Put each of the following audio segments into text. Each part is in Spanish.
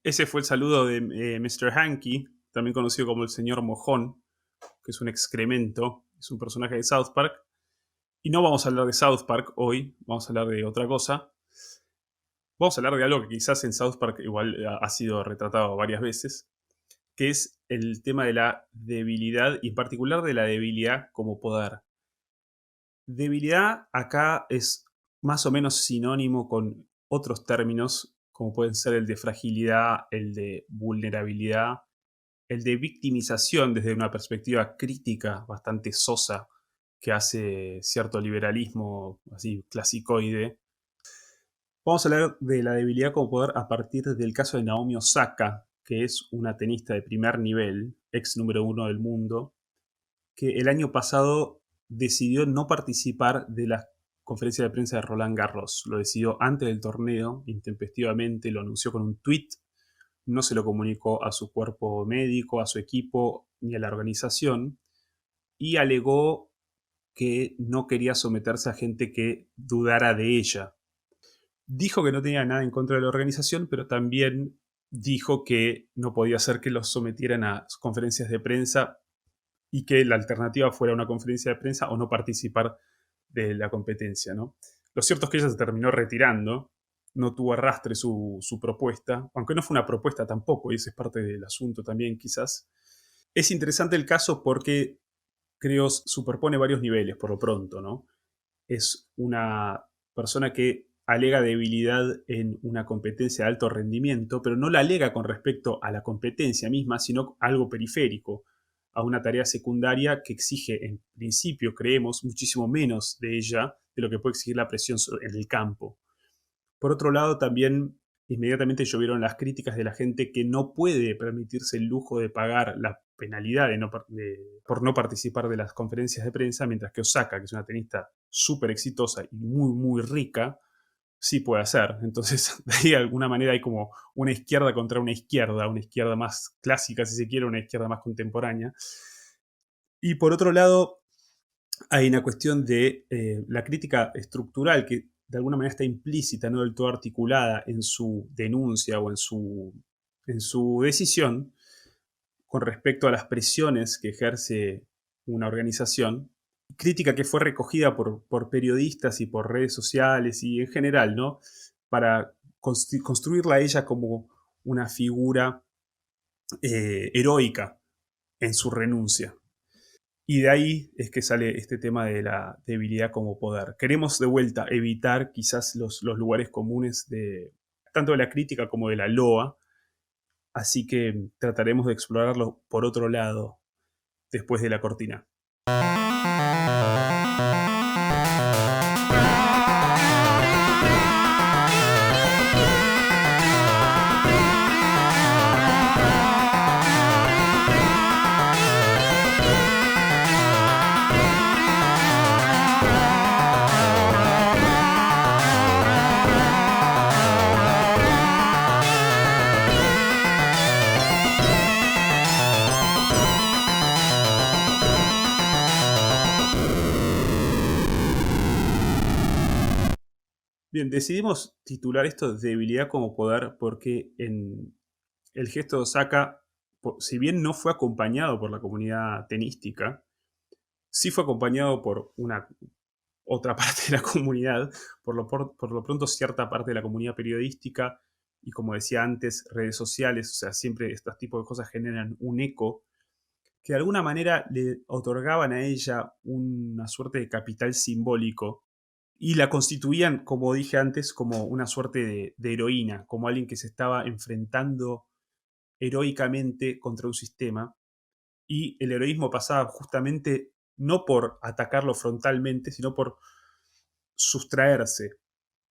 Ese fue el saludo de Mr. Hanky, también conocido como el señor Mojón, que es un excremento, es un personaje de South Park. Y no vamos a hablar de South Park hoy, vamos a hablar de otra cosa. Vamos a hablar de algo que quizás en South Park igual ha sido retratado varias veces, que es el tema de la debilidad y en particular de la debilidad como poder. Debilidad acá es más o menos sinónimo con otros términos, como pueden ser el de fragilidad, el de vulnerabilidad, el de victimización desde una perspectiva crítica bastante sosa que hace cierto liberalismo así clasicoide. Vamos a hablar de la debilidad como poder a partir del caso de Naomi Osaka, que es una tenista de primer nivel, ex número uno del mundo, que el año pasado decidió no participar de la conferencia de prensa de Roland Garros. Lo decidió antes del torneo, intempestivamente, lo anunció con un tweet, no se lo comunicó a su cuerpo médico, a su equipo ni a la organización, y alegó que no quería someterse a gente que dudara de ella. Dijo que no tenía nada en contra de la organización, pero también dijo que no podía ser que los sometieran a conferencias de prensa y que la alternativa fuera una conferencia de prensa o no participar de la competencia, ¿no? Lo cierto es que ella se terminó retirando, no tuvo arrastre su propuesta, aunque no fue una propuesta tampoco, y ese es parte del asunto también quizás. Es interesante el caso porque creo superpone varios niveles por lo pronto, ¿no? Es una persona que alega debilidad en una competencia de alto rendimiento, pero no la alega con respecto a la competencia misma, sino algo periférico, a una tarea secundaria que exige, en principio, creemos, muchísimo menos de ella de lo que puede exigir la presión en el campo. Por otro lado, también inmediatamente llovieron las críticas de la gente que no puede permitirse el lujo de pagar la penalidad por no participar de las conferencias de prensa, mientras que Osaka, que es una tenista súper exitosa y muy, muy rica, sí puede hacer. Entonces, de ahí de alguna manera hay como una izquierda contra una izquierda más clásica, si se quiere, una izquierda más contemporánea. Y por otro lado, hay una cuestión de la crítica estructural que de alguna manera está implícita, no del todo articulada en su denuncia o en su decisión con respecto a las presiones que ejerce una organización. Crítica que fue recogida por periodistas y por redes sociales y en general, ¿no? Para construirla a ella como una figura heroica en su renuncia. Y de ahí es que sale este tema de la debilidad como poder. Queremos de vuelta evitar quizás los lugares comunes de tanto de la crítica como de la loa, así que trataremos de explorarlo por otro lado después de la cortina. Bien, decidimos titular esto debilidad como poder porque en el gesto de Osaka, si bien no fue acompañado por la comunidad tenística, sí fue acompañado por una otra parte de la comunidad, por lo pronto cierta parte de la comunidad periodística y como decía antes, redes sociales, o sea, siempre estos tipos de cosas generan un eco que de alguna manera le otorgaban a ella una suerte de capital simbólico y la constituían, como dije antes, como una suerte de heroína, como alguien que se estaba enfrentando heroicamente contra un sistema y el heroísmo pasaba justamente no por atacarlo frontalmente, sino por sustraerse.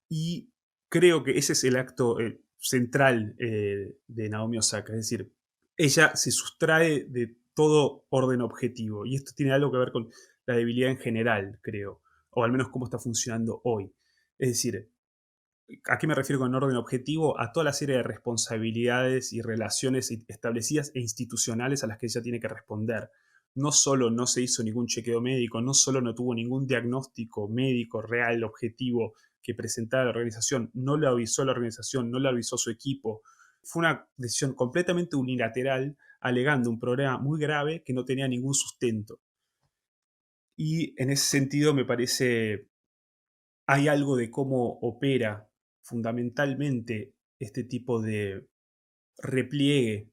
Y creo que ese es el acto central de Naomi Osaka, es decir, ella se sustrae de todo orden objetivo y esto tiene algo que ver con la debilidad en general, creo, o al menos cómo está funcionando hoy. Es decir, ¿a qué me refiero con orden objetivo? A toda la serie de responsabilidades y relaciones establecidas e institucionales a las que ella tiene que responder. No solo no se hizo ningún chequeo médico, no solo no tuvo ningún diagnóstico médico real, objetivo, que presentara la organización, no le avisó a la organización, no le avisó a su equipo, Fue una decisión completamente unilateral, alegando un problema muy grave que no tenía ningún sustento. Y en ese sentido me parece, hay algo de cómo opera fundamentalmente este tipo de repliegue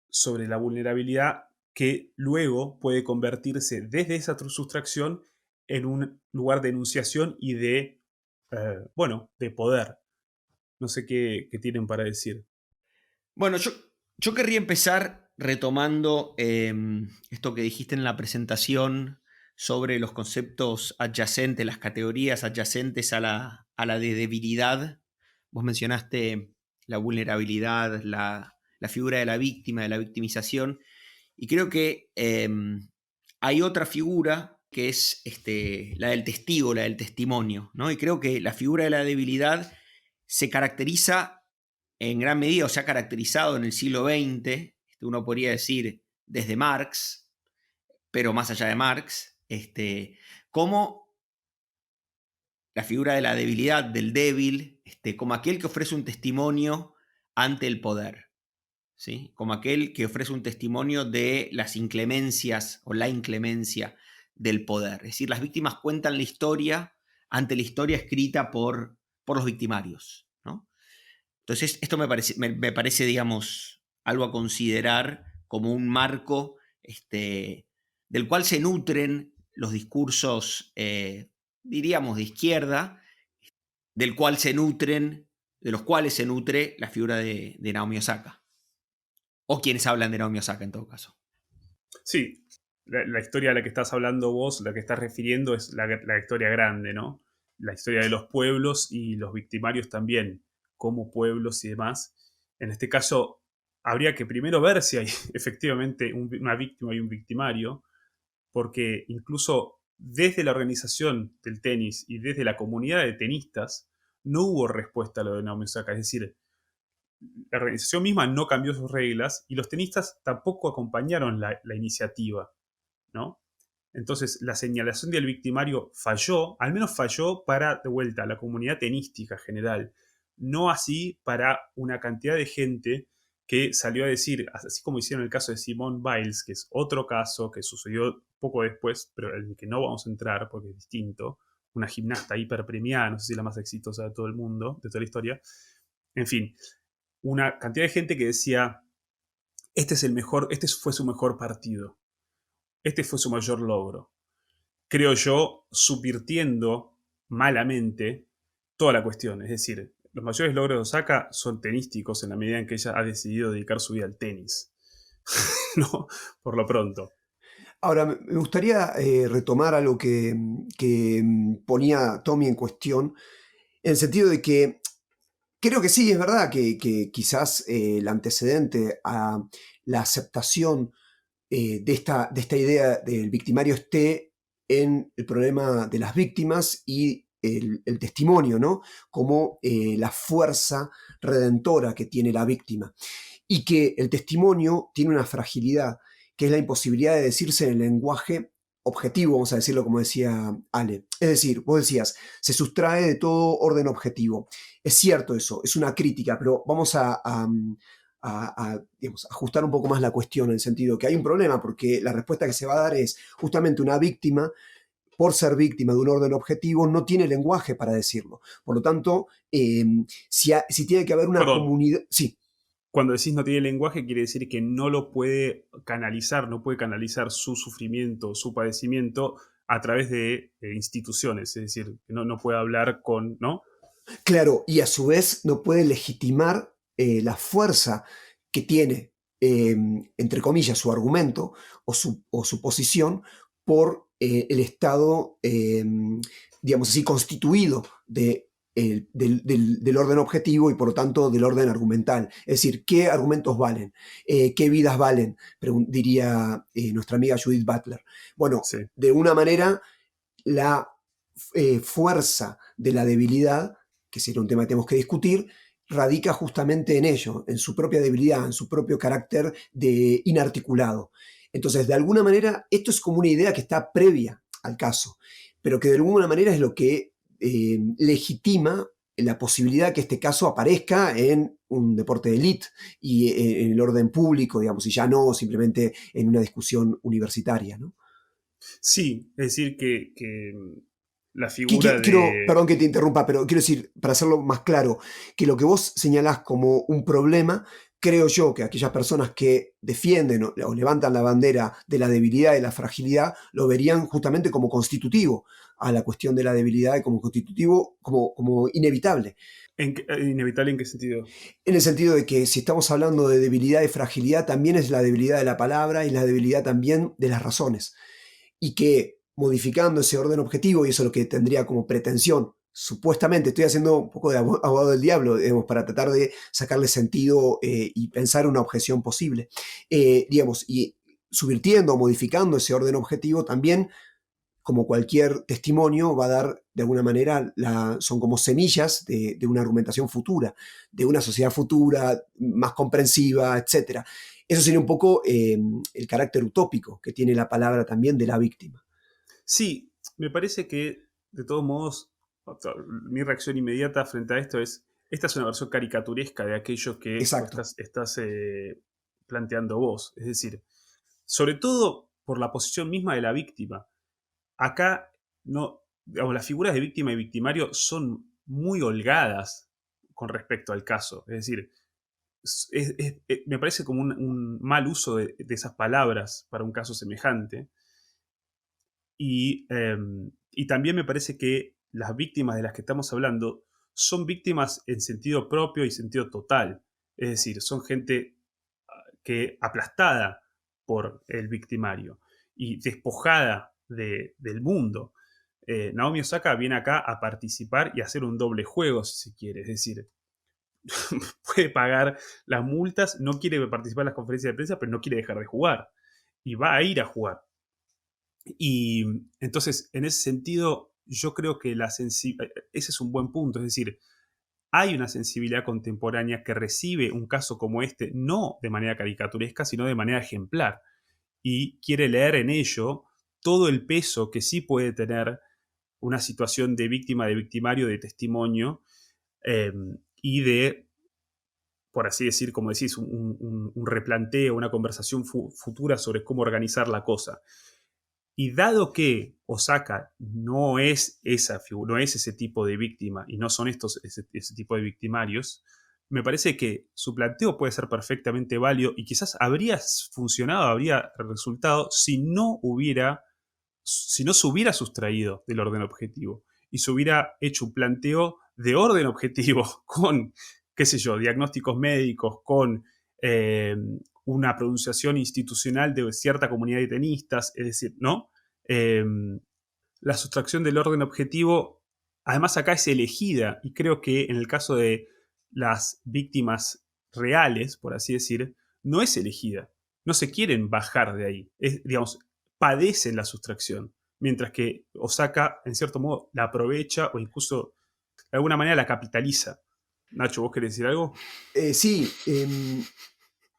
sobre la vulnerabilidad que luego puede convertirse desde esa sustracción en un lugar de enunciación y de, bueno, de poder. No sé qué tienen para decir. Bueno, yo querría empezar retomando esto que dijiste en la presentación sobre los conceptos adyacentes, las categorías adyacentes a la de debilidad. Vos mencionaste la vulnerabilidad, la figura de la victimización, y creo que hay otra figura que es la del testigo, la del testimonio, ¿no? Y creo que la figura de la debilidad se caracteriza en gran medida, o se ha caracterizado en el siglo XX, uno podría decir desde Marx, pero más allá de Marx, como la figura de la debilidad, del débil, como aquel que ofrece un testimonio ante el poder, ¿sí? Como aquel que ofrece un testimonio de las inclemencias o la inclemencia del poder. Es decir, las víctimas cuentan la historia ante la historia escrita por los victimarios, ¿no? Entonces, esto me parece, digamos, algo a considerar como un marco del cual se nutren los discursos, diríamos, de izquierda, del cual se nutren, de los cuales se nutre la figura de Naomi Osaka. O quienes hablan de Naomi Osaka en todo caso. Sí, la historia a la que estás hablando vos, la que estás refiriendo, es la historia grande, ¿no? La historia de los pueblos y los victimarios también, como pueblos y demás. En este caso, habría que primero ver si hay efectivamente una víctima y un victimario, porque incluso desde la organización del tenis y desde la comunidad de tenistas, no hubo respuesta a lo de Naomi Osaka. Es decir, la organización misma no cambió sus reglas y los tenistas tampoco acompañaron la iniciativa, ¿no? Entonces, la señalación del victimario falló, al menos falló para, de vuelta, la comunidad tenística general, no así para una cantidad de gente que salió a decir, así como hicieron el caso de Simone Biles, que es otro caso que sucedió poco después, pero en el que no vamos a entrar porque es distinto, una gimnasta hiperpremiada, no sé si la más exitosa de todo el mundo, de toda la historia. En fin, una cantidad de gente que decía, este es el mejor, este fue su mejor partido, este fue su mayor logro. Creo yo, subvirtiendo malamente toda la cuestión. Es decir, los mayores logros de Osaka son tenísticos en la medida en que ella ha decidido dedicar su vida al tenis. ¿No? Por lo pronto. Ahora, me gustaría retomar algo que ponía Tommy en cuestión, en el sentido de que creo que sí, es verdad que quizás el antecedente a la aceptación de esta idea del victimario esté en el problema de las víctimas y el testimonio, ¿no? Como la fuerza redentora que tiene la víctima. Y que el testimonio tiene una fragilidad, que es la imposibilidad de decirse en el lenguaje objetivo, vamos a decirlo como decía Ale. Es decir, vos decías, se sustrae de todo orden objetivo. Es cierto eso, es una crítica, pero vamos a, digamos, ajustar un poco más la cuestión en el sentido que hay un problema, porque la respuesta que se va a dar es justamente una víctima, por ser víctima de un orden objetivo, no tiene lenguaje para decirlo. Por lo tanto, si tiene que haber una Perdón, comunidad... Sí, cuando decís no tiene lenguaje, quiere decir que no lo puede canalizar, no puede canalizar su sufrimiento, su padecimiento a través de instituciones. Es decir, que no puede hablar con, ¿no? claro, y a su vez no puede legitimar la fuerza que tiene, entre comillas, su argumento o su posición por el Estado, digamos así, constituido del orden objetivo y por lo tanto del orden argumental. Es decir, ¿qué argumentos valen? ¿Qué vidas valen? Diría nuestra amiga Judith Butler. Bueno, Sí. de una manera, la fuerza de la debilidad, que sería un tema que tenemos que discutir, radica justamente en ello, en su propia debilidad, en su propio carácter de inarticulado. Entonces, de alguna manera, esto es como una idea que está previa al caso, pero que de alguna manera es lo que legitima la posibilidad que este caso aparezca en un deporte de élite y en el orden público, digamos, y ya no simplemente en una discusión universitaria, ¿no? Sí, es decir, que la figura Perdón de... que te interrumpa, pero quiero decir, para hacerlo más claro, que lo que vos señalás como un problema, creo yo que aquellas personas que defienden o levantan la bandera de la debilidad y la fragilidad, lo verían justamente como constitutivo a la cuestión de la debilidad y como constitutivo, como inevitable. ¿Inevitable en qué sentido? En el sentido de que si estamos hablando de debilidad y fragilidad, también es la debilidad de la palabra y la debilidad también de las razones. Y que modificando ese orden objetivo, y eso es lo que tendría como pretensión, supuestamente estoy haciendo un poco de abogado del diablo, digamos, para tratar de sacarle sentido y pensar una objeción posible, digamos, y subvirtiendo o modificando ese orden objetivo también, como cualquier testimonio, va a dar de alguna manera, son como semillas de una argumentación futura, de una sociedad futura, más comprensiva, etc. Eso sería un poco el carácter utópico que tiene la palabra también de la víctima. Sí, me parece que, de todos modos, mi reacción inmediata frente a esto es, esta es una versión caricaturesca de aquello que Exacto. estás planteando vos. Es decir, sobre todo por la posición misma de la víctima. Acá, no, digamos, las figuras de víctima y victimario son muy holgadas con respecto al caso. Es decir, me parece como un mal uso de esas palabras para un caso semejante. Y también me parece que las víctimas de las que estamos hablando son víctimas en sentido propio y sentido total. Es decir, son gente que aplastada por el victimario y despojada del mundo. Naomi Osaka viene acá a participar y a hacer un doble juego, si se quiere. Es decir, puede pagar las multas, no quiere participar en las conferencias de prensa, pero no quiere dejar de jugar. Y va a ir a jugar. Y entonces, en ese sentido, yo creo que ese es un buen punto. Es decir, hay una sensibilidad contemporánea que recibe un caso como este, no de manera caricaturesca, sino de manera ejemplar. Y quiere leer en ello todo el peso que sí puede tener una situación de víctima, de victimario, de testimonio, eh, y de, por así decir, como decís, un replanteo, una conversación futura sobre cómo organizar la cosa. Y dado que Osaka no es no es ese tipo de víctima y no son ese tipo de victimarios, me parece que su planteo puede ser perfectamente válido y quizás habría funcionado, habría resultado si no se hubiera sustraído del orden objetivo y se hubiera hecho un planteo de orden objetivo con, qué sé yo, diagnósticos médicos, con una pronunciación institucional de cierta comunidad de tenistas, es decir, ¿no? Eh, la sustracción del orden objetivo, además acá es elegida, y creo que en el caso de las víctimas reales, por así decir, no es elegida. No se quieren bajar de ahí. Digamos, padecen la sustracción. Mientras que Osaka, en cierto modo, la aprovecha o incluso de alguna manera la capitaliza. Nacho, ¿vos querés decir algo? Sí,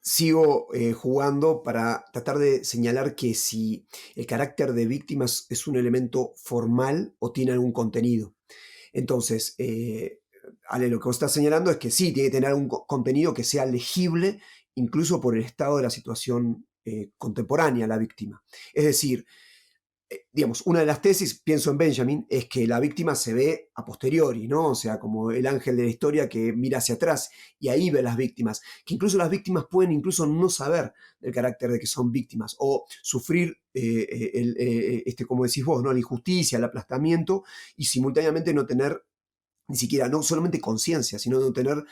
sigo jugando para tratar de señalar que si el carácter de víctimas es un elemento formal o tiene algún contenido. Entonces, Ale, lo que vos estás señalando es que sí, tiene que tener un contenido que sea legible, incluso por el estado de la situación contemporánea, la víctima. Es decir, digamos, una de las tesis, pienso en Benjamin, es que la víctima se ve a posteriori, ¿no? O sea, como el ángel de la historia que mira hacia atrás y ahí ve a las víctimas, que incluso las víctimas pueden incluso no saber del carácter de que son víctimas o sufrir, como decís vos, ¿no? La injusticia, el aplastamiento y simultáneamente no tener ni siquiera, no solamente conciencia, sino de tener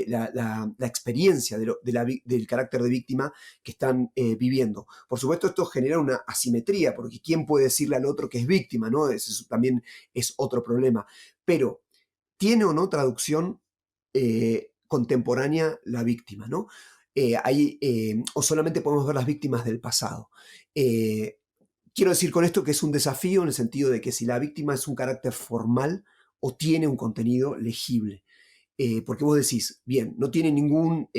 la experiencia del carácter de víctima que están viviendo. Por supuesto, esto genera una asimetría, porque ¿quién puede decirle al otro que es víctima? ¿No? Eso también es otro problema. Pero, ¿tiene o no traducción contemporánea la víctima? ¿No? O solamente podemos ver las víctimas del pasado. Quiero decir con esto que es un desafío en el sentido de que si la víctima es un carácter formal, o tiene un contenido legible. Porque vos decís, bien, no tiene ningún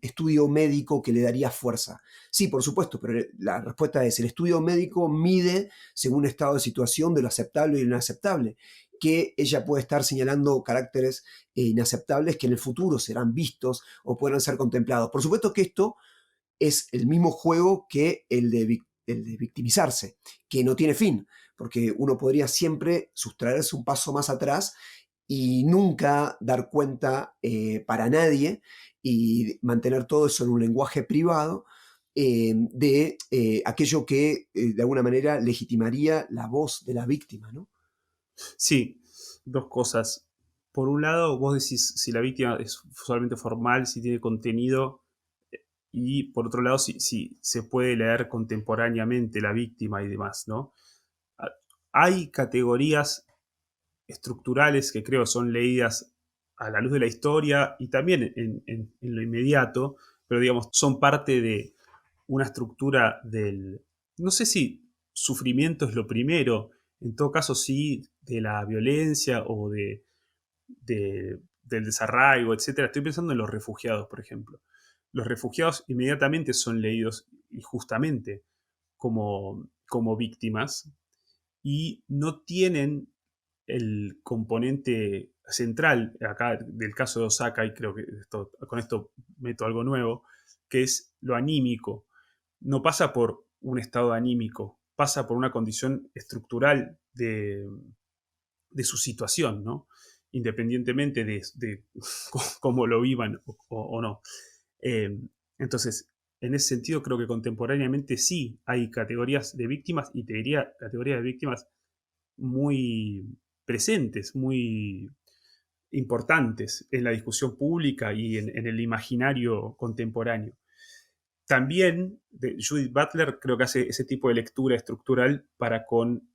estudio médico que le daría fuerza. Sí, por supuesto, pero la respuesta es, el estudio médico mide según estado de situación de lo aceptable y lo inaceptable. que ella puede estar señalando caracteres inaceptables que en el futuro serán vistos o podrán ser contemplados. Por supuesto que esto es el mismo juego que el de victimizarse, que no tiene fin, porque uno podría siempre sustraerse un paso más atrás y nunca dar cuenta para nadie y mantener todo eso en un lenguaje privado de aquello que de alguna manera legitimaría la voz de la víctima, ¿no? Sí, dos cosas. Por un lado, vos decís si la víctima es solamente formal, si tiene contenido, y por otro lado, si se puede leer contemporáneamente la víctima y demás, ¿no? Ah, Hay categorías estructurales que creo son leídas a la luz de la historia y también en lo inmediato, pero digamos, son parte de una estructura del, no sé si sufrimiento es lo primero, en todo caso sí, de la violencia o del desarraigo, etcétera. Estoy pensando en los refugiados, por ejemplo. Los refugiados inmediatamente son leídos injustamente como víctimas y no tienen el componente central, acá del caso de Osaka, y creo que con esto meto algo nuevo, que es lo anímico. No pasa por un estado anímico, pasa por una condición estructural de su situación, ¿no? Independientemente de cómo lo vivan o no. Eh, entonces, en ese sentido, creo que contemporáneamente sí hay categorías de víctimas, y te diría categorías de víctimas muy presentes, muy importantes en la discusión pública y en el imaginario contemporáneo. También Judith Butler creo que hace ese tipo de lectura estructural para con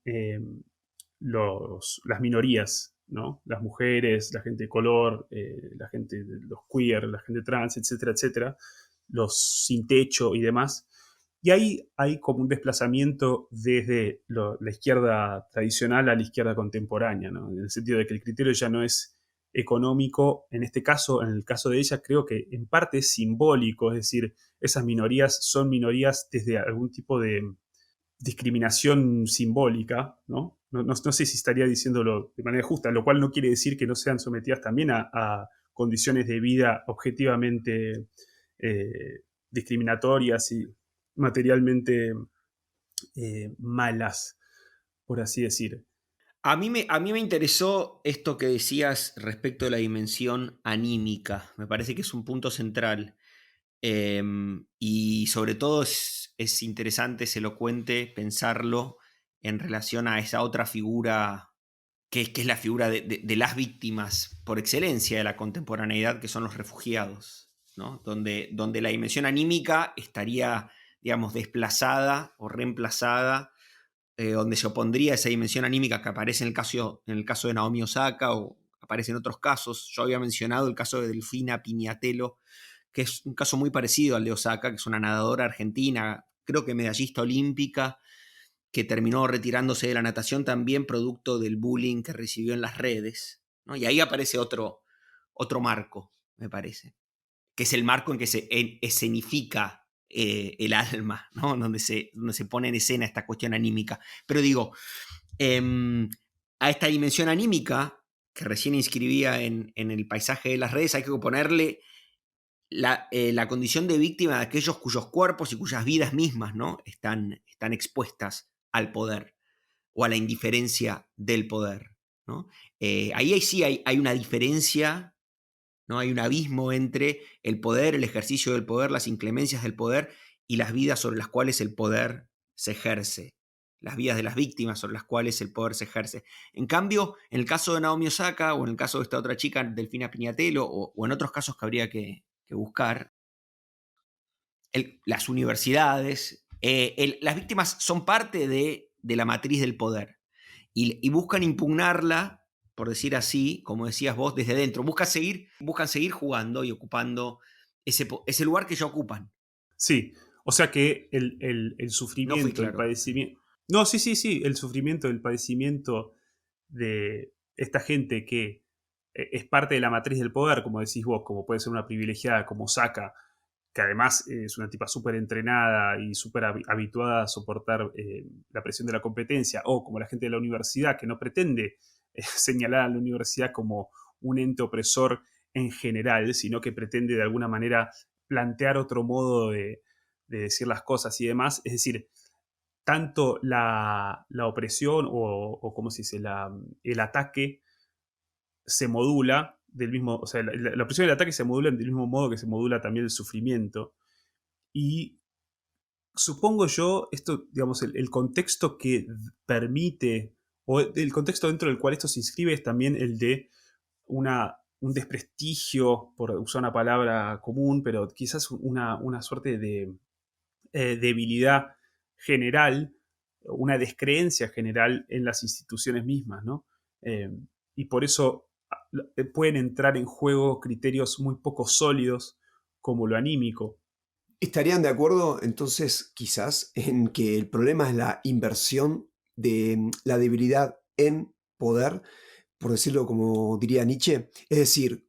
las minorías, ¿no? Las mujeres, la gente de color, la gente, los queer, la gente trans, etcétera, etcétera, los sin techo y demás. Y ahí hay como un desplazamiento desde la izquierda tradicional a la izquierda contemporánea, ¿no? En el sentido de que el criterio ya no es económico, en este caso, en el caso de ella, creo que en parte es simbólico, es decir, esas minorías son minorías desde algún tipo de discriminación simbólica, ¿no? No sé si estaría diciéndolo de manera justa, lo cual no quiere decir que no sean sometidas también a condiciones de vida objetivamente discriminatorias y materialmente malas, por así decir. A mí me interesó esto que decías respecto de la dimensión anímica. Me parece que es un punto central. Y sobre todo es interesante, es elocuente pensarlo en relación a esa otra figura que es la figura de las víctimas por excelencia de la contemporaneidad, que son los refugiados, ¿no? Donde la dimensión anímica estaría, digamos, desplazada o reemplazada, donde se opondría esa dimensión anímica que aparece en el caso de Naomi Osaka o aparece en otros casos. Yo había mencionado el caso de Delfina Pignatello, que es un caso muy parecido al de Osaka, que es una nadadora argentina, creo que medallista olímpica, que terminó retirándose de la natación también producto del bullying que recibió en las redes, ¿no? Y ahí aparece otro marco, me parece, que es el marco en que se escenifica el alma, ¿no? Donde se pone en escena esta cuestión anímica. Pero digo, a esta dimensión anímica, que recién inscribía en el paisaje de las redes, hay que ponerle la condición de víctima de aquellos cuyos cuerpos y cuyas vidas mismas, ¿no? están expuestas al poder o a la indiferencia del poder, ¿no? Ahí sí hay una diferencia, ¿no? Hay un abismo entre el poder, el ejercicio del poder, las inclemencias del poder y las vidas sobre las cuales el poder se ejerce, las vidas de las víctimas sobre las cuales el poder se ejerce. En cambio, en el caso de Naomi Osaka o en el caso de esta otra chica, Delfina Pignatello, o en otros casos que habría que buscar, las universidades, las víctimas son parte de la matriz del poder y buscan impugnarla, por decir así, como decías vos, desde dentro. Buscan seguir jugando y ocupando ese lugar que ya ocupan. Sí, o sea que el No fui sufrimiento, el claro. padecimiento... No, sí, sí, sí, el sufrimiento, el padecimiento de esta gente que es parte de la matriz del poder, como decís vos, como puede ser una privilegiada como Saka, que además es una tipa súper entrenada y súper habituada a soportar la presión de la competencia, o como la gente de la universidad que no pretende señalar a la universidad como un ente opresor en general, sino que pretende de alguna manera plantear otro modo de decir las cosas y demás. Es decir, tanto la opresión o ¿cómo se dice? El ataque se modula del mismo, o sea, la opresión y el ataque se modulan del mismo modo que se modula también el sufrimiento. Y supongo yo, esto, digamos, el contexto que permite, o el contexto dentro del cual esto se inscribe es también el de un desprestigio, por usar una palabra común, pero quizás una suerte de debilidad general, una descreencia general en las instituciones mismas, ¿no? Eh, y por eso pueden entrar en juego criterios muy poco sólidos como lo anímico. ¿Estarían de acuerdo entonces quizás en que el problema es la inversión de la debilidad en poder, por decirlo como diría Nietzsche? Es decir,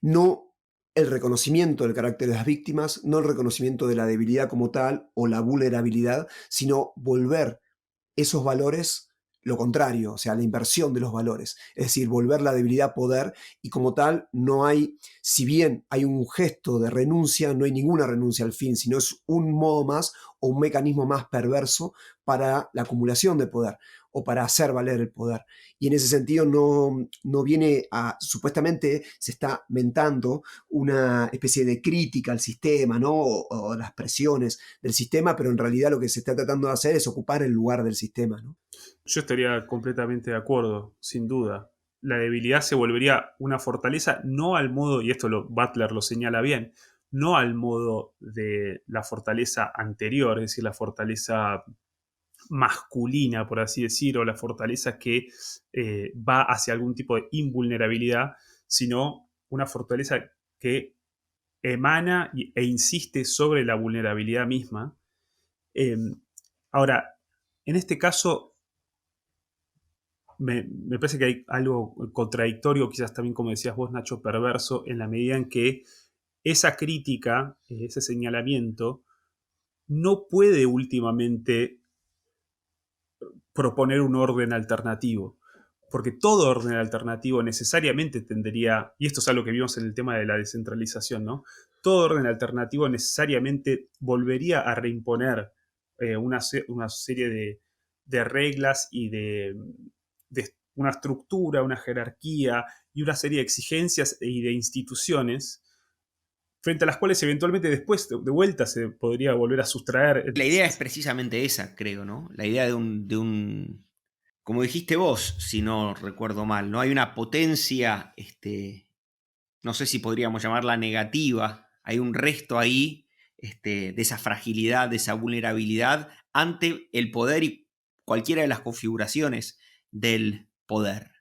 no el reconocimiento del carácter de las víctimas, no el reconocimiento de la debilidad como tal o la vulnerabilidad, sino volver esos valores lo contrario, o sea, la inversión de los valores, es decir, volver la debilidad poder y como tal no hay, si bien hay un gesto de renuncia, no hay ninguna renuncia al fin, sino es un modo más o un mecanismo más perverso para la acumulación de poder o para hacer valer el poder. Y en ese sentido no viene a, supuestamente se está mentando una especie de crítica al sistema, ¿no? O las presiones del sistema, pero en realidad lo que se está tratando de hacer es ocupar el lugar del sistema, ¿no? Yo estaría completamente de acuerdo, sin duda. La debilidad se volvería una fortaleza, no al modo, y esto Butler lo señala bien, no al modo de la fortaleza anterior, es decir, la fortaleza masculina, por así decir, o la fortaleza que va hacia algún tipo de invulnerabilidad, sino una fortaleza que emana e insiste sobre la vulnerabilidad misma. Eh, Ahora, en este caso, me parece que hay algo contradictorio, quizás también, como decías vos, Nacho, perverso, en la medida en que esa crítica, ese señalamiento, no puede últimamente proponer un orden alternativo. Porque todo orden alternativo necesariamente tendería, y esto es algo que vimos en el tema de la descentralización, ¿no? Todo orden alternativo necesariamente volvería a reimponer una serie de reglas y de una estructura, una jerarquía y una serie de exigencias y de instituciones frente a las cuales eventualmente después de vuelta se podría volver a sustraer. La idea es precisamente esa, creo, ¿no? La idea de un como dijiste vos, si no recuerdo mal, ¿no? Hay una potencia, no sé si podríamos llamarla negativa, hay un resto ahí de esa fragilidad, de esa vulnerabilidad ante el poder y cualquiera de las configuraciones del poder.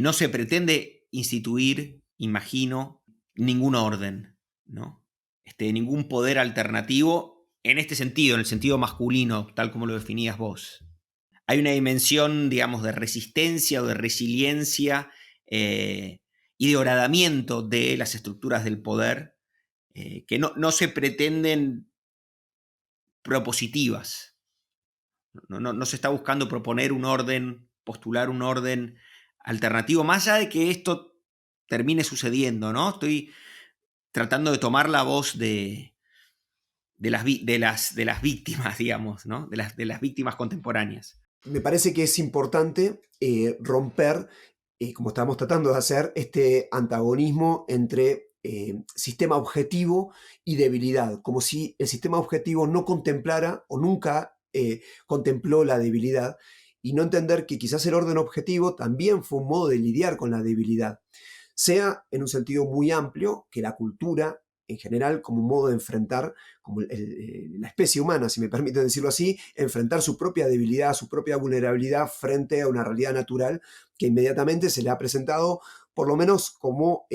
No se pretende instituir, imagino, ningún orden, ¿no? Ningún poder alternativo en este sentido, en el sentido masculino, tal como lo definías vos. Hay una dimensión, digamos, de resistencia o de resiliencia y de horadamiento de las estructuras del poder que no se pretenden propositivas. No se está buscando proponer un orden, postular un orden alternativo, más allá de que esto termine sucediendo, ¿no? Estoy tratando de tomar la voz de las víctimas, digamos, ¿no? De las víctimas contemporáneas. Me parece que es importante romper, como estamos tratando de hacer, este antagonismo entre sistema objetivo y debilidad, como si el sistema objetivo no contemplara o nunca contempló la debilidad, y no entender que quizás el orden objetivo también fue un modo de lidiar con la debilidad, sea en un sentido muy amplio, que la cultura en general como un modo de enfrentar, como la especie humana, si me permiten decirlo así, enfrentar su propia debilidad, su propia vulnerabilidad frente a una realidad natural que inmediatamente se le ha presentado por lo menos como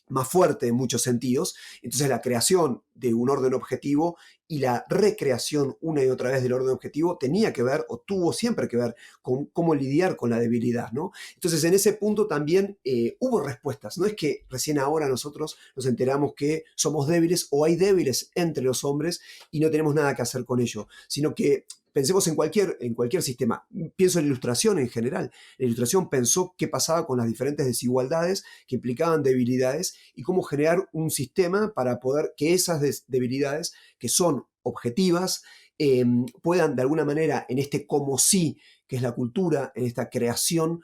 más fuerte en muchos sentidos. Entonces la creación de un orden objetivo y la recreación una y otra vez del orden objetivo tenía que ver, o tuvo siempre que ver, con cómo lidiar con la debilidad, ¿no? Entonces en ese punto también hubo respuestas. No es que recién ahora nosotros nos enteramos que somos débiles o hay débiles entre los hombres y no tenemos nada que hacer con ello, sino que pensemos en cualquier sistema. Pienso en la ilustración en general. La ilustración pensó qué pasaba con las diferentes desigualdades que implicaban debilidades y cómo generar un sistema para poder que esas debilidades, que son objetivas, puedan de alguna manera en este como sí, que es la cultura, en esta creación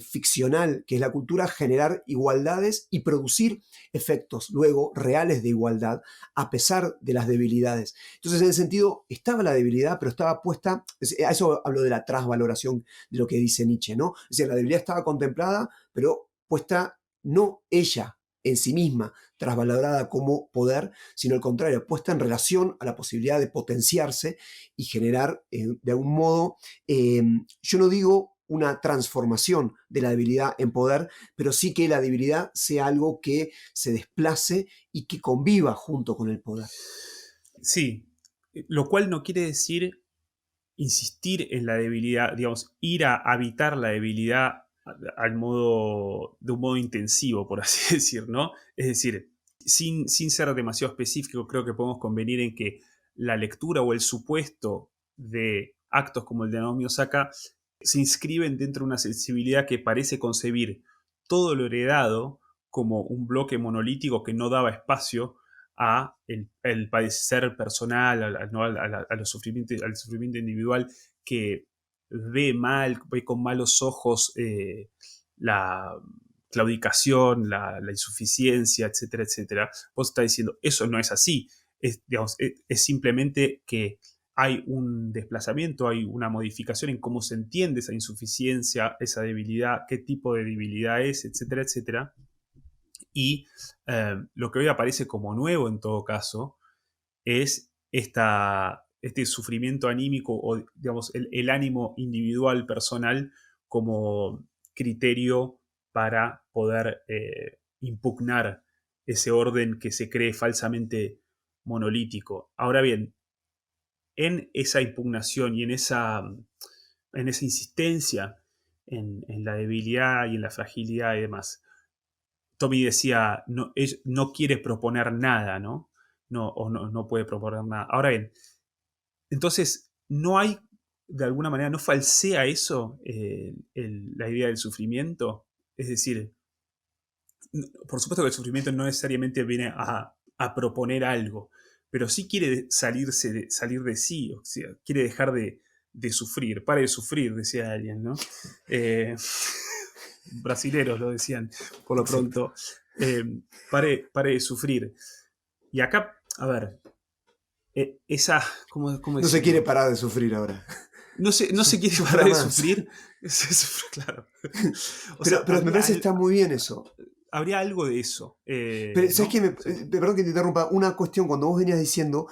ficcional, que es la cultura, generar igualdades y producir efectos luego reales de igualdad a pesar de las debilidades. Entonces, en ese sentido, estaba la debilidad, pero estaba puesta, a eso hablo de la transvaloración de lo que dice Nietzsche, ¿no? Es decir, la debilidad estaba contemplada, pero puesta no ella en sí misma, trasvalorada como poder, sino al contrario, puesta en relación a la posibilidad de potenciarse y generar de algún modo, yo no digo una transformación de la debilidad en poder, pero sí que la debilidad sea algo que se desplace y que conviva junto con el poder. Sí, lo cual no quiere decir insistir en la debilidad, digamos, ir a habitar la debilidad de un modo intensivo, por así decir, ¿no? Es decir, sin ser demasiado específico, creo que podemos convenir en que la lectura o el supuesto de actos como el de Naomi Osaka se inscriben dentro de una sensibilidad que parece concebir todo lo heredado como un bloque monolítico que no daba espacio a el padecer personal, al sufrimiento individual, que ve con malos ojos la claudicación, la insuficiencia, etcétera, etcétera. Vos estás diciendo, eso no es así. Digamos, es simplemente que hay un desplazamiento, hay una modificación en cómo se entiende esa insuficiencia, esa debilidad, qué tipo de debilidad es, etcétera, etcétera. Y lo que hoy aparece como nuevo en todo caso es este sufrimiento anímico o, digamos, el ánimo individual, personal, como criterio para poder impugnar ese orden que se cree falsamente monolítico. Ahora bien, en esa impugnación y en esa insistencia en la debilidad y en la fragilidad y demás, Tommy decía, no quiere proponer nada, ¿no? No puede proponer nada. Ahora bien, entonces, no hay, de alguna manera, no falsea eso la idea del sufrimiento. Es decir, por supuesto que el sufrimiento no necesariamente viene a proponer algo, pero sí quiere salir de sí, o sea, quiere dejar de sufrir. Pare de sufrir, decía alguien, ¿no? Brasileros lo decían, por lo pronto. Pare de sufrir. Y acá, a ver, esa, ¿cómo No decirlo? se quiere parar de sufrir ahora. No se quiere parar de sufrir. Claro. Pero me parece que está muy bien eso. Habría algo de eso. Pero, ¿sabes ¿no? qué? Perdón que te interrumpa. Una cuestión, cuando vos venías diciendo,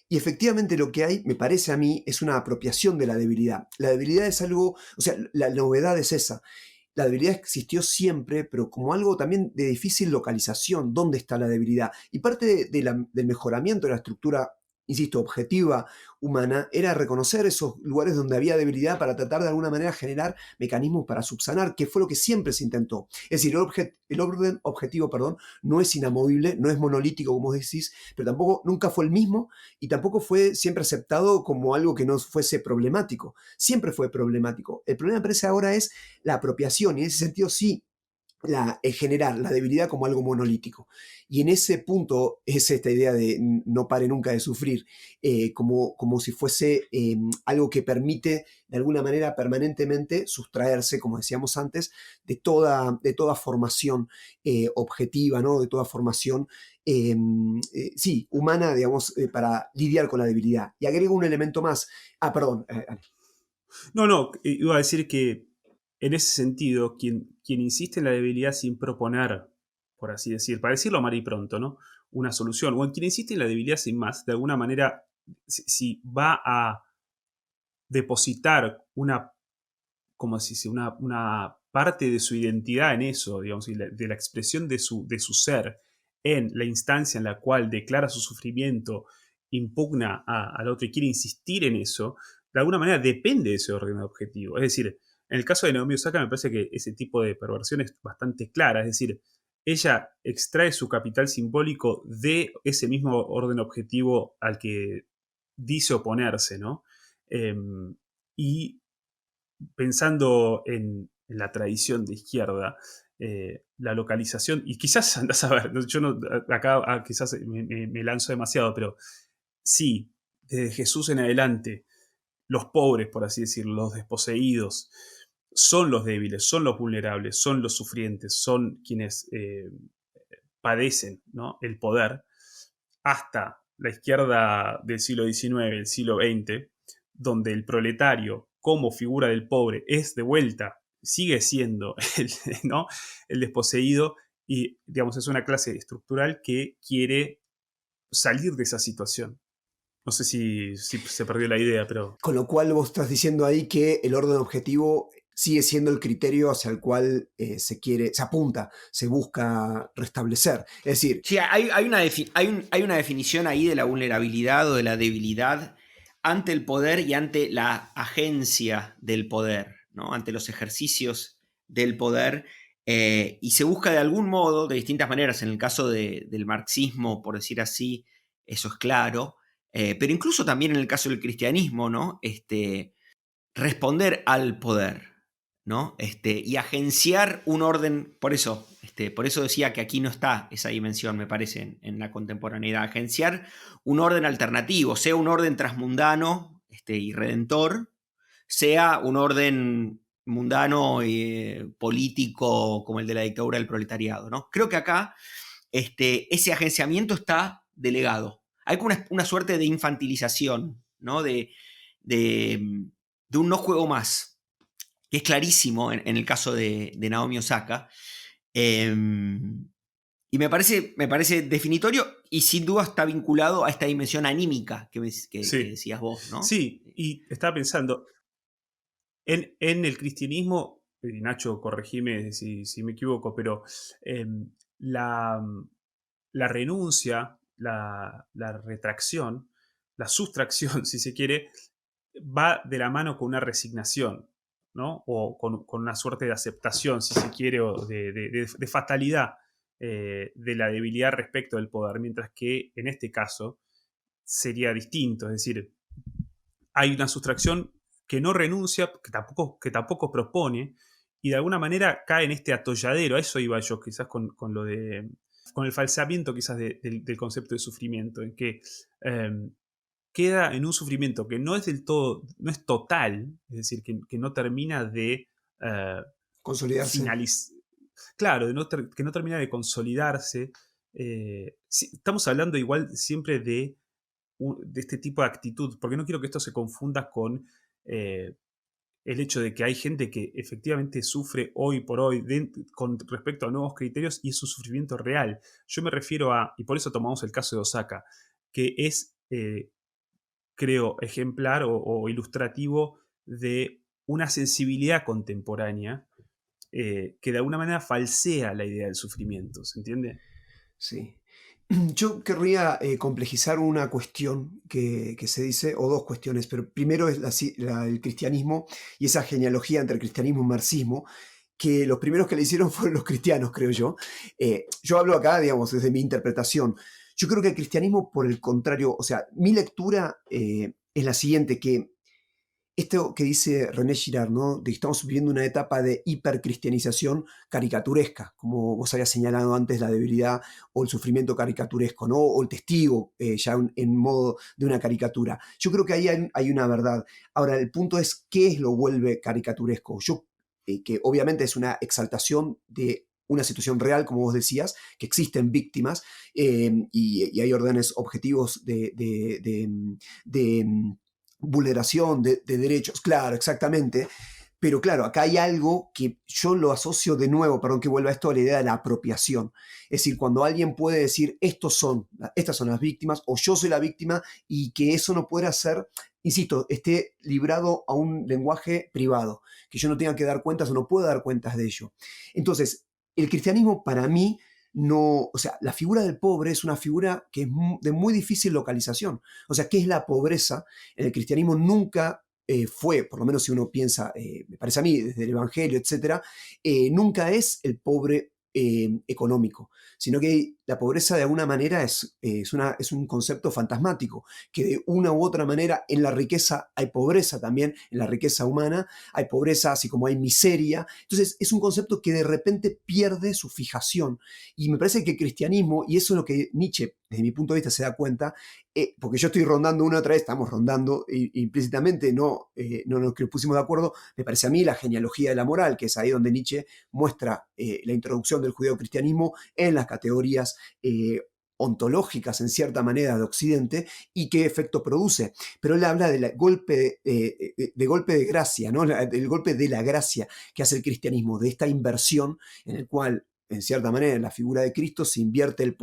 y efectivamente lo que hay, me parece a mí, es una apropiación de la debilidad. La debilidad es algo, o sea, la novedad es esa. La debilidad existió siempre, pero como algo también de difícil localización, ¿dónde está la debilidad? Y parte del mejoramiento de la estructura, insisto, objetiva, humana, era reconocer esos lugares donde había debilidad para tratar de alguna manera generar mecanismos para subsanar, que fue lo que siempre se intentó. Es decir, el orden objetivo, no es inamovible, no es monolítico, como decís, pero tampoco nunca fue el mismo y tampoco fue siempre aceptado como algo que no fuese problemático. Siempre fue problemático. El problema, me parece, ahora es la apropiación, y en ese sentido sí, generar la debilidad como algo monolítico. Y en ese punto es esta idea de no pare nunca de sufrir, como si fuese algo que permite de alguna manera permanentemente sustraerse, como decíamos antes, de toda formación objetiva, ¿no? De toda formación sí, humana, digamos, para lidiar con la debilidad. Y agrego un elemento más. Perdón. No, iba a decir que en ese sentido, quien insiste en la debilidad sin proponer, por así decir, para decirlo mal y pronto, ¿no? Una solución, o en quien insiste en la debilidad sin más, de alguna manera, si va a depositar como si una parte de su identidad en eso, digamos, y de la expresión de su ser en la instancia en la cual declara su sufrimiento, impugna al otro y quiere insistir en eso, de alguna manera depende de ese orden objetivo. Es decir, en el caso de Naomi Osaka me parece que ese tipo de perversión es bastante clara, es decir, ella extrae su capital simbólico de ese mismo orden objetivo al que dice oponerse, ¿no? Y pensando en la tradición de izquierda, la localización, y quizás andás a ver, yo no, acá quizás me lanzo demasiado, pero sí, desde Jesús en adelante, los pobres, por así decirlo, los desposeídos, son los débiles, son los vulnerables, son los sufrientes, son quienes padecen, ¿no?, el poder, hasta la izquierda del siglo XIX, el siglo XX, donde el proletario como figura del pobre es de vuelta, sigue siendo ¿no?, el desposeído, y digamos es una clase estructural que quiere salir de esa situación. No sé si se perdió la idea, pero... Con lo cual vos estás diciendo ahí que el orden objetivo sigue siendo el criterio hacia el cual se apunta, se busca restablecer. Es decir, Sí, hay una definición ahí de la vulnerabilidad o de la debilidad ante el poder y ante la agencia del poder, ¿no? Ante los ejercicios del poder, y se busca de algún modo, de distintas maneras. En el caso del marxismo, por decir así, eso es claro, pero incluso también en el caso del cristianismo, ¿no? Responder al poder, ¿no? Y agenciar un orden. Por eso decía que aquí no está esa dimensión, me parece, en la contemporaneidad. Agenciar un orden alternativo, sea un orden transmundano y redentor, sea un orden mundano y político como el de la dictadura del proletariado, ¿no? Creo que acá ese agenciamiento está delegado. Hay como una suerte de infantilización, ¿no? De un no juego más, que es clarísimo en el caso de Naomi Osaka. Eh, y me parece definitorio, y sin duda está vinculado a esta dimensión anímica que Sí, decías vos, ¿no? sí, y estaba pensando, en el cristianismo, y Nacho, corregime si me equivoco, pero la, la renuncia, la retracción, la sustracción, si se quiere, va de la mano con una resignación, ¿no? O con una suerte de aceptación, si se quiere, o de fatalidad de la debilidad respecto del poder, mientras que en este caso sería distinto, es decir, hay una sustracción que no renuncia, que tampoco propone, y de alguna manera cae en este atolladero. A eso iba yo, quizás con lo de. Con el falseamiento, quizás, del concepto de sufrimiento, en que queda en un sufrimiento que no es del todo, no es total, es decir, que no termina de consolidarse. finalizar. Claro, que no termina de consolidarse. Estamos hablando igual siempre de este tipo de actitud, porque no quiero que esto se confunda con el hecho de que hay gente que efectivamente sufre hoy por hoy con respecto a nuevos criterios, y es un sufrimiento real. Yo me refiero a, y por eso tomamos el caso de Osaka, que es, creo, ejemplar o ilustrativo de una sensibilidad contemporánea que de alguna manera falsea la idea del sufrimiento, ¿se entiende? Sí. Yo querría complejizar una cuestión que se dice, o dos cuestiones, pero primero es el cristianismo y esa genealogía entre el cristianismo y marxismo, que los primeros que le hicieron fueron los cristianos, creo yo. Yo hablo acá, digamos, desde mi interpretación. Yo creo que el cristianismo, por el contrario, o sea, mi lectura es la siguiente, que esto que dice René Girard, ¿no? De que estamos viviendo una etapa de hipercristianización caricaturesca, como vos habías señalado antes, la debilidad o el sufrimiento caricaturesco, ¿no? O el testigo ya en modo de una caricatura. Yo creo que ahí hay una verdad. Ahora, el punto es, ¿qué es lo vuelve caricaturesco? Que obviamente es una exaltación de una situación real, como vos decías, que existen víctimas y hay órdenes objetivos de vulneración de derechos, claro, exactamente. Pero claro, acá hay algo que yo lo asocio de nuevo, perdón que vuelva a esto, a la idea de la apropiación. Es decir, cuando alguien puede decir, estas son las víctimas, o yo soy la víctima, y que eso no pueda ser, insisto, esté librado a un lenguaje privado, que yo no tenga que dar cuentas o no pueda dar cuentas de ello. Entonces, el cristianismo para mí no, o sea, la figura del pobre es una figura que es de muy difícil localización. O sea, ¿qué es la pobreza? En el cristianismo nunca fue, por lo menos si uno piensa, me parece a mí, desde el Evangelio, etcétera, nunca es el pobre económico, sino que la pobreza de alguna manera es un concepto fantasmático, que de una u otra manera en la riqueza hay pobreza también, en la riqueza humana hay pobreza así como hay miseria. Entonces es un concepto que de repente pierde su fijación. Y me parece que el cristianismo, y eso es lo que Nietzsche, desde mi punto de vista, se da cuenta, porque yo estoy rondando una otra vez, estamos rondando implícitamente, no nos pusimos de acuerdo, me parece a mí la genealogía de la moral, que es ahí donde Nietzsche muestra la introducción del judeocristianismo en las categorías ontológicas, en cierta manera, de Occidente, y qué efecto produce. Pero él habla del golpe de gracia, ¿no? Del golpe de la gracia que hace el cristianismo, de esta inversión en el cual, en cierta manera, en la figura de Cristo se invierte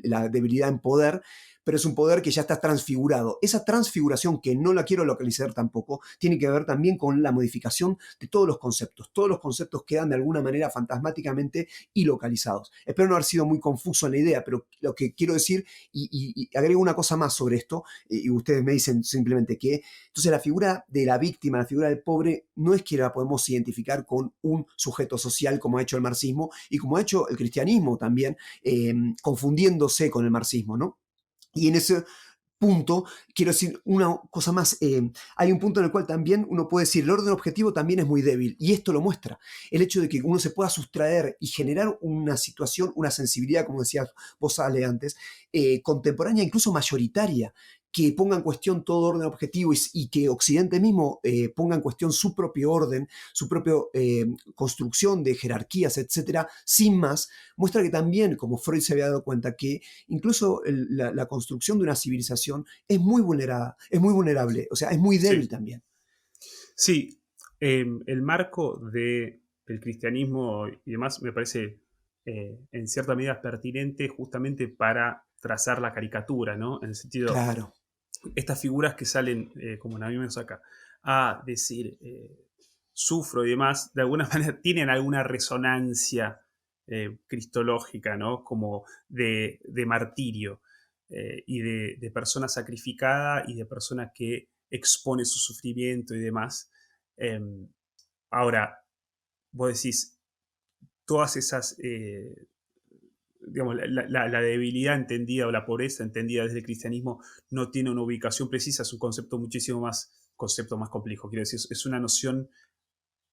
la debilidad en poder, pero es un poder que ya está transfigurado. Esa transfiguración, que no la quiero localizar tampoco, tiene que ver también con la modificación de todos los conceptos. Todos los conceptos quedan de alguna manera fantasmáticamente y localizados. Espero no haber sido muy confuso en la idea, pero lo que quiero decir, y agrego una cosa más sobre esto, y ustedes me dicen simplemente que, entonces la figura de la víctima, la figura del pobre, no es que la podemos identificar con un sujeto social como ha hecho el marxismo y como ha hecho el cristianismo también, confundiéndose con el marxismo, ¿no? Y en ese punto, quiero decir una cosa más, hay un punto en el cual también uno puede decir, el orden objetivo también es muy débil, y esto lo muestra, el hecho de que uno se pueda sustraer y generar una situación, una sensibilidad, como decías vos, Ale, antes, contemporánea, incluso mayoritaria, que ponga en cuestión todo orden objetivo y que Occidente mismo ponga en cuestión su propio orden, su propia construcción de jerarquías, etcétera, sin más, muestra que también, como Freud se había dado cuenta, que incluso la construcción de una civilización es muy vulnerada, es muy vulnerable, o sea, es muy débil Sí, también. sí. El marco del cristianismo y demás me parece en cierta medida pertinente justamente para trazar la caricatura, ¿no? En el sentido, Claro. estas figuras que salen, como Naomi Osaka, a decir sufro y demás, de alguna manera tienen alguna resonancia cristológica, ¿no? Como de martirio y de persona sacrificada y de persona que expone su sufrimiento y demás. Eh, Ahora, vos decís, todas esas, digamos, la debilidad entendida o la pobreza entendida desde el cristianismo no tiene una ubicación precisa, es un concepto más complejo, quiero decir, es una noción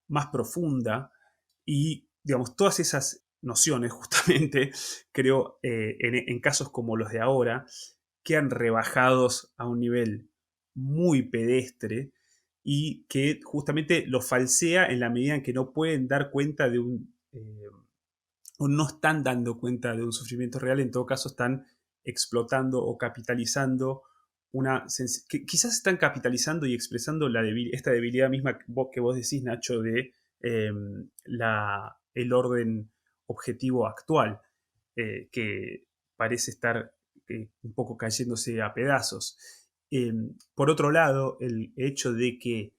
más profunda y, digamos, todas esas nociones justamente, creo, en casos como los de ahora, quedan rebajados a un nivel muy pedestre y que justamente lo falsea en la medida en que no pueden dar cuenta de o no están dando cuenta de un sufrimiento real, en todo caso están explotando o capitalizando que quizás están capitalizando y expresando esta debilidad misma que vos decís, Nacho, de el orden objetivo actual, que parece estar un poco cayéndose a pedazos. Por otro lado, el hecho de que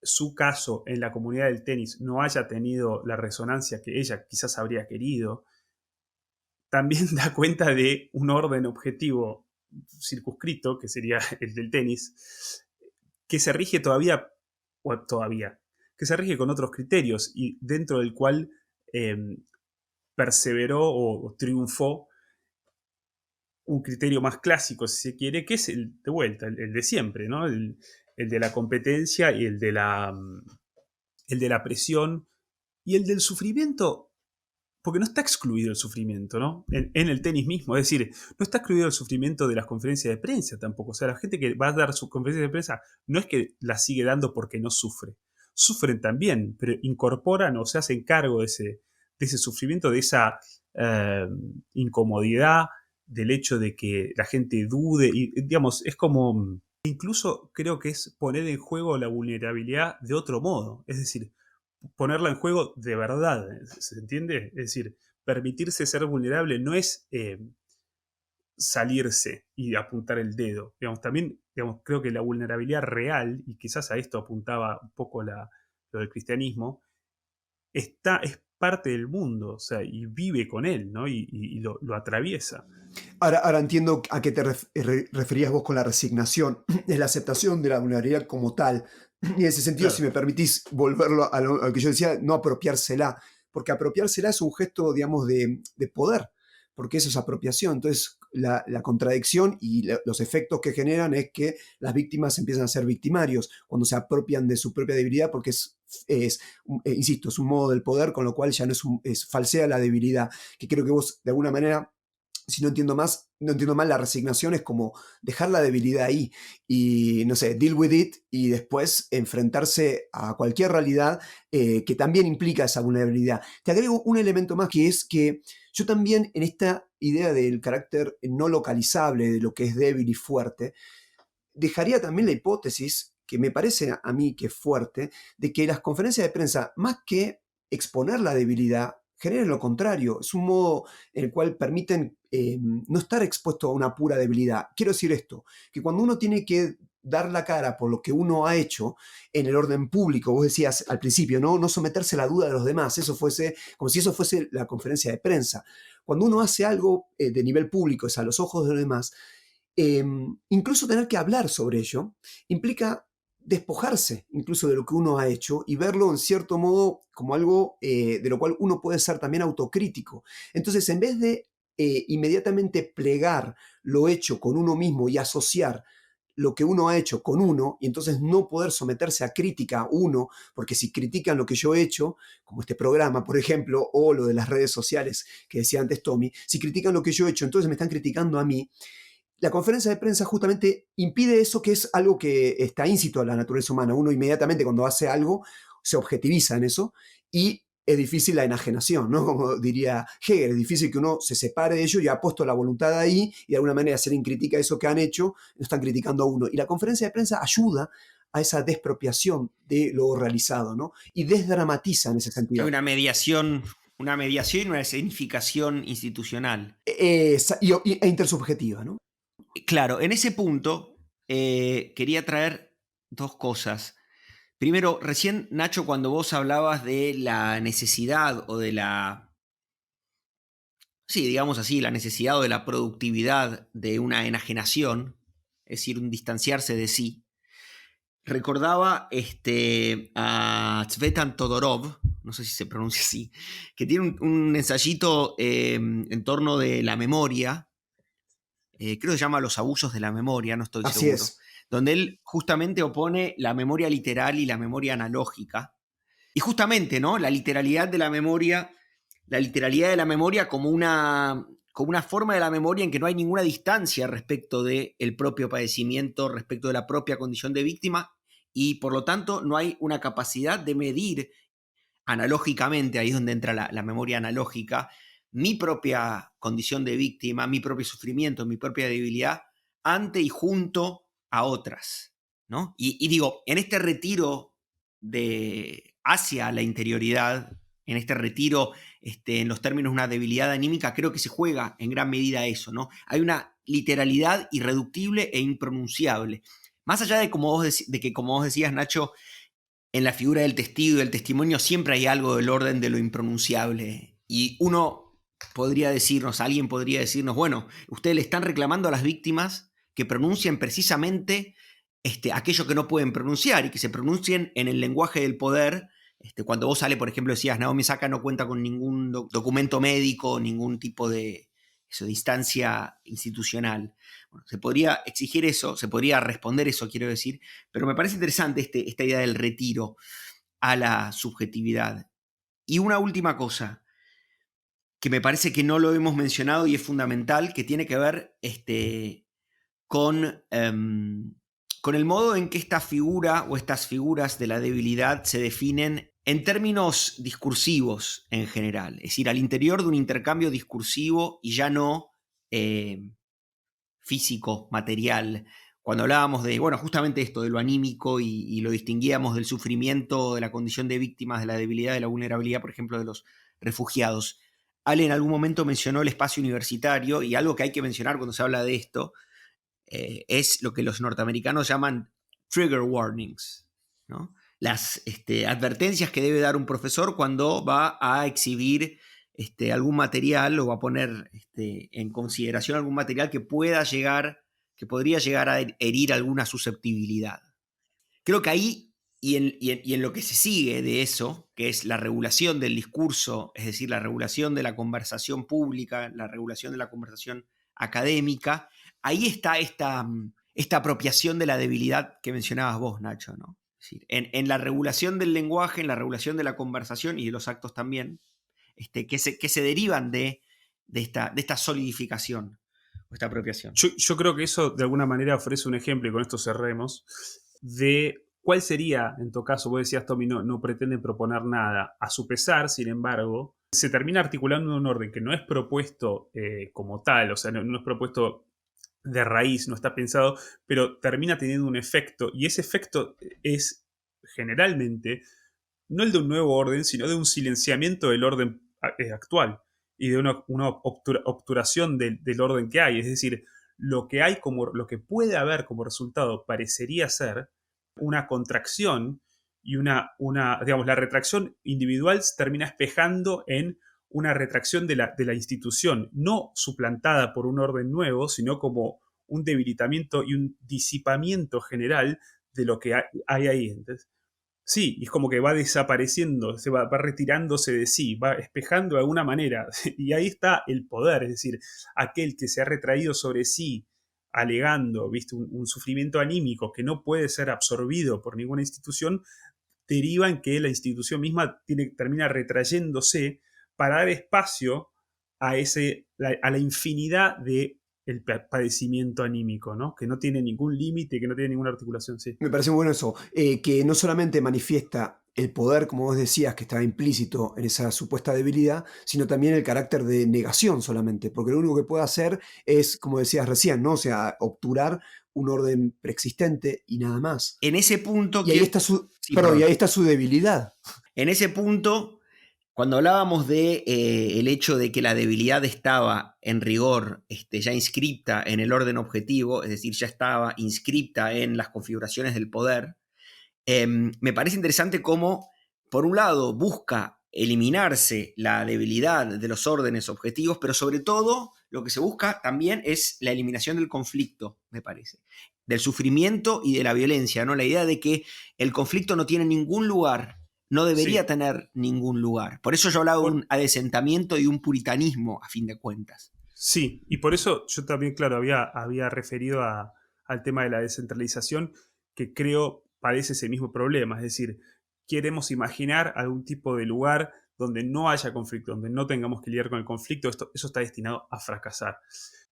su caso en la comunidad del tenis no haya tenido la resonancia que ella quizás habría querido, también da cuenta de un orden objetivo circunscrito, que sería el del tenis, que se rige que se rige con otros criterios y dentro del cual eh, perseveró o triunfó un criterio más clásico, si se quiere, que es de vuelta, el de siempre, ¿no? El de la competencia y el de la presión y el del sufrimiento, porque no está excluido el sufrimiento, ¿no? En el tenis mismo, es decir, no está excluido el sufrimiento de las conferencias de prensa tampoco. O sea, la gente que va a dar sus conferencias de prensa no es que las sigue dando porque no sufre. Sufren también, pero incorporan o se hacen cargo de ese sufrimiento, de esa incomodidad, del hecho de que la gente dude. Y, digamos, es como, incluso creo que es poner en juego la vulnerabilidad de otro modo. Es decir, ponerla en juego de verdad, ¿se entiende? Es decir, permitirse ser vulnerable no es salirse y apuntar el dedo. Digamos, también creo que la vulnerabilidad real, y quizás a esto apuntaba un poco lo del cristianismo, es parte del mundo, o sea, y vive con él, ¿no? Y lo atraviesa. Ahora entiendo a qué te referías vos con la resignación, es la aceptación de la vulnerabilidad como tal. Y en ese sentido, si Claro, me permitís volverlo a lo que yo decía, no apropiársela, porque apropiársela es un gesto, digamos, de poder, porque eso es apropiación. Entonces, la contradicción y los efectos que generan es que las víctimas empiezan a ser victimarios cuando se apropian de su propia debilidad, porque insisto, es un modo del poder, con lo cual ya no falsea la debilidad, que creo que vos, de alguna manera, si no entiendo mal, la resignación es como dejar la debilidad ahí y, no sé, deal with it y después enfrentarse a cualquier realidad que también implica esa vulnerabilidad. Te agrego un elemento más, que es que yo también, en esta idea del carácter no localizable de lo que es débil y fuerte, dejaría también la hipótesis, que me parece a mí que es fuerte, de que las conferencias de prensa, más que exponer la debilidad, generan lo contrario. Es un modo en el cual permiten no estar expuesto a una pura debilidad. Quiero decir esto, que cuando uno tiene que dar la cara por lo que uno ha hecho en el orden público, vos decías al principio, no someterse a la duda de los demás, como si eso fuese la conferencia de prensa. Cuando uno hace algo de nivel público, es a los ojos de los demás, incluso tener que hablar sobre ello implica despojarse incluso de lo que uno ha hecho y verlo en cierto modo como algo de lo cual uno puede ser también autocrítico. Entonces, en vez de inmediatamente plegar lo hecho con uno mismo y asociar lo que uno ha hecho con uno, y entonces no poder someterse a crítica uno, porque si critican lo que yo he hecho, como este programa, por ejemplo, o lo de las redes sociales que decía antes Tommy, si critican lo que yo he hecho, entonces me están criticando a mí. La conferencia de prensa justamente impide eso, que es algo que está íncito a la naturaleza humana. Uno inmediatamente cuando hace algo se objetiviza en eso y es difícil la enajenación, ¿no? Como diría Hegel, es difícil que uno se separe de ello y ha puesto la voluntad ahí y de alguna manera si alguien critica eso que han hecho, lo están criticando a uno. Y la conferencia de prensa ayuda a esa despropiación de lo realizado, ¿no? Y desdramatiza en ese sentido. Hay una mediación y una escenificación institucional. E intersubjetiva, ¿no? Claro, en ese punto quería traer dos cosas. Primero, recién, Nacho, cuando vos hablabas de la necesidad o de sí, digamos así, la necesidad o de la productividad de una enajenación, es decir, un distanciarse de sí, recordaba a Tzvetan Todorov, no sé si se pronuncia así, que tiene un ensayito en torno de la memoria, creo que se llama Los abusos de la memoria, no estoy Así seguro, es. donde él justamente opone la memoria literal y la memoria analógica. Y justamente, ¿no? La literalidad de la memoria como una forma de la memoria en que no hay ninguna distancia respecto del propio padecimiento, respecto de la propia condición de víctima, y por lo tanto no hay una capacidad de medir analógicamente, ahí es donde entra la memoria analógica, mi propia condición de víctima, mi propio sufrimiento, mi propia debilidad, ante y junto a otras, ¿no? Y digo, en este retiro hacia la interioridad, en este retiro, en los términos de una debilidad anímica, creo que se juega en gran medida eso, ¿no? Hay una literalidad irreductible e impronunciable. Más allá de que, como vos decías, Nacho, en la figura del testigo y del testimonio siempre hay algo del orden de lo impronunciable. Y alguien podría decirnos, bueno, ustedes le están reclamando a las víctimas que pronuncien precisamente aquello que no pueden pronunciar y que se pronuncien en el lenguaje del poder. Cuando vos sale, por ejemplo, decías, Naomi Osaka no cuenta con ningún documento médico, ningún tipo de instancia institucional. Bueno, se podría exigir eso, se podría responder eso, quiero decir, pero me parece interesante esta idea del retiro a la subjetividad. Y una última cosa, que me parece que no lo hemos mencionado y es fundamental, que tiene que ver con el modo en que esta figura o estas figuras de la debilidad se definen en términos discursivos en general, es decir, al interior de un intercambio discursivo y ya no físico, material. Cuando hablábamos de, bueno, justamente esto, de lo anímico y lo distinguíamos del sufrimiento, de la condición de víctimas, de la debilidad, de la vulnerabilidad, por ejemplo, de los refugiados. Ale en algún momento mencionó el espacio universitario y algo que hay que mencionar cuando se habla de esto es lo que los norteamericanos llaman trigger warnings, ¿no? Las advertencias que debe dar un profesor cuando va a exhibir algún material o va a poner en consideración algún material que podría llegar a herir alguna susceptibilidad. Creo que ahí y en lo que se sigue de eso, que es la regulación del discurso, es decir, la regulación de la conversación pública, la regulación de la conversación académica, ahí está esta apropiación de la debilidad que mencionabas vos, Nacho, ¿no? Es decir, en la regulación del lenguaje, en la regulación de la conversación y de los actos también, que se derivan de esta solidificación o esta apropiación. Yo creo que eso de alguna manera ofrece un ejemplo, y con esto cerremos, de cuál sería, en tu caso, vos decías, Tommy, no pretenden proponer nada. A su pesar, sin embargo, se termina articulando un orden que no es propuesto como tal, o sea, no es propuesto de raíz, no está pensado, pero termina teniendo un efecto, y ese efecto es generalmente no el de un nuevo orden, sino de un silenciamiento del orden actual y de una obturación del orden que hay. Es decir, lo que puede haber como resultado parecería ser una contracción y digamos, la retracción individual termina espejando en una retracción de la institución, no suplantada por un orden nuevo, sino como un debilitamiento y un disipamiento general de lo que hay ahí. Entonces, sí, y es como que va desapareciendo, va retirándose de sí, va espejando de alguna manera. Y ahí está el poder, es decir, aquel que se ha retraído sobre sí, alegando, ¿viste? Un sufrimiento anímico que no puede ser absorbido por ninguna institución, deriva en que la institución misma termina retrayéndose para dar espacio a la infinidad de el padecimiento anímico, ¿no? Que no tiene ningún límite, que no tiene ninguna articulación, sí. Me parece bueno eso, que no solamente manifiesta el poder, como vos decías, que estaba implícito en esa supuesta debilidad, sino también el carácter de negación solamente, porque lo único que puede hacer es, como decías recién, ¿no? O sea, obturar un orden preexistente y nada más. En ese punto... Y ahí está y ahí está su debilidad. En ese punto, cuando hablábamos de el hecho de que la debilidad estaba en rigor ya inscripta en el orden objetivo, es decir, ya estaba inscripta en las configuraciones del poder, me parece interesante cómo, por un lado, busca eliminarse la debilidad de los órdenes objetivos, pero sobre todo lo que se busca también es la eliminación del conflicto, me parece, del sufrimiento y de la violencia, ¿no? La idea de que el conflicto no tiene ningún lugar, no debería tener ningún lugar. Por eso yo hablaba de un adesentamiento y un puritanismo, a fin de cuentas. Sí, y por eso yo también, claro, había referido al tema de la descentralización, que creo padece ese mismo problema. Es decir, queremos imaginar algún tipo de lugar donde no haya conflicto, donde no tengamos que lidiar con el conflicto. Eso está destinado a fracasar.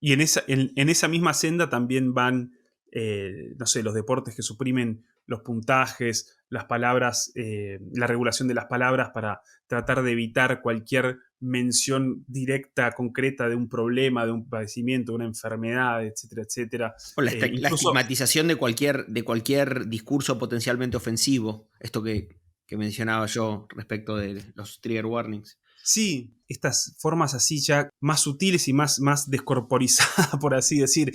Y en esa misma senda también van, no sé, los deportes que suprimen los puntajes, las palabras, la regulación de las palabras para tratar de evitar cualquier mención directa, concreta de un problema, de un padecimiento, de una enfermedad, etcétera, etcétera. O la estigmatización de cualquier discurso potencialmente ofensivo. Esto que mencionaba yo respecto de los trigger warnings. Sí, estas formas así ya más sutiles y más descorporizadas, por así decir.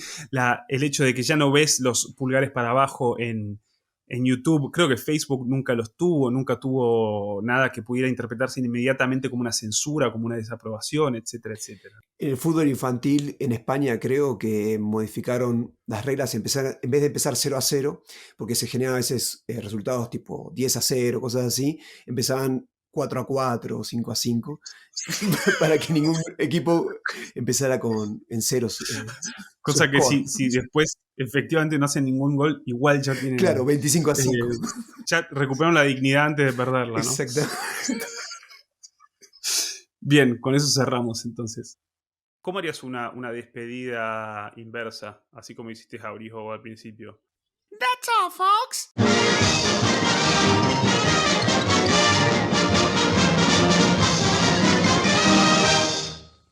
El hecho de que ya no ves los pulgares para abajo en YouTube. Creo que Facebook nunca tuvo nada que pudiera interpretarse inmediatamente como una censura, como una desaprobación, etcétera, etcétera. En el fútbol infantil en España creo que modificaron las reglas, en vez de empezar 0-0, porque se generan a veces resultados tipo 10-0, cosas así, empezaban 4-4, 5-5, para que ningún equipo empezara en ceros. Cosa que si después efectivamente no hacen ningún gol, igual ya tienen... Claro, 25-5. Ya recuperaron la dignidad antes de perderla, ¿no? Exacto. Bien, con eso cerramos entonces. ¿Cómo harías una despedida inversa? Así como hiciste Jaurijo al principio. That's all, folks.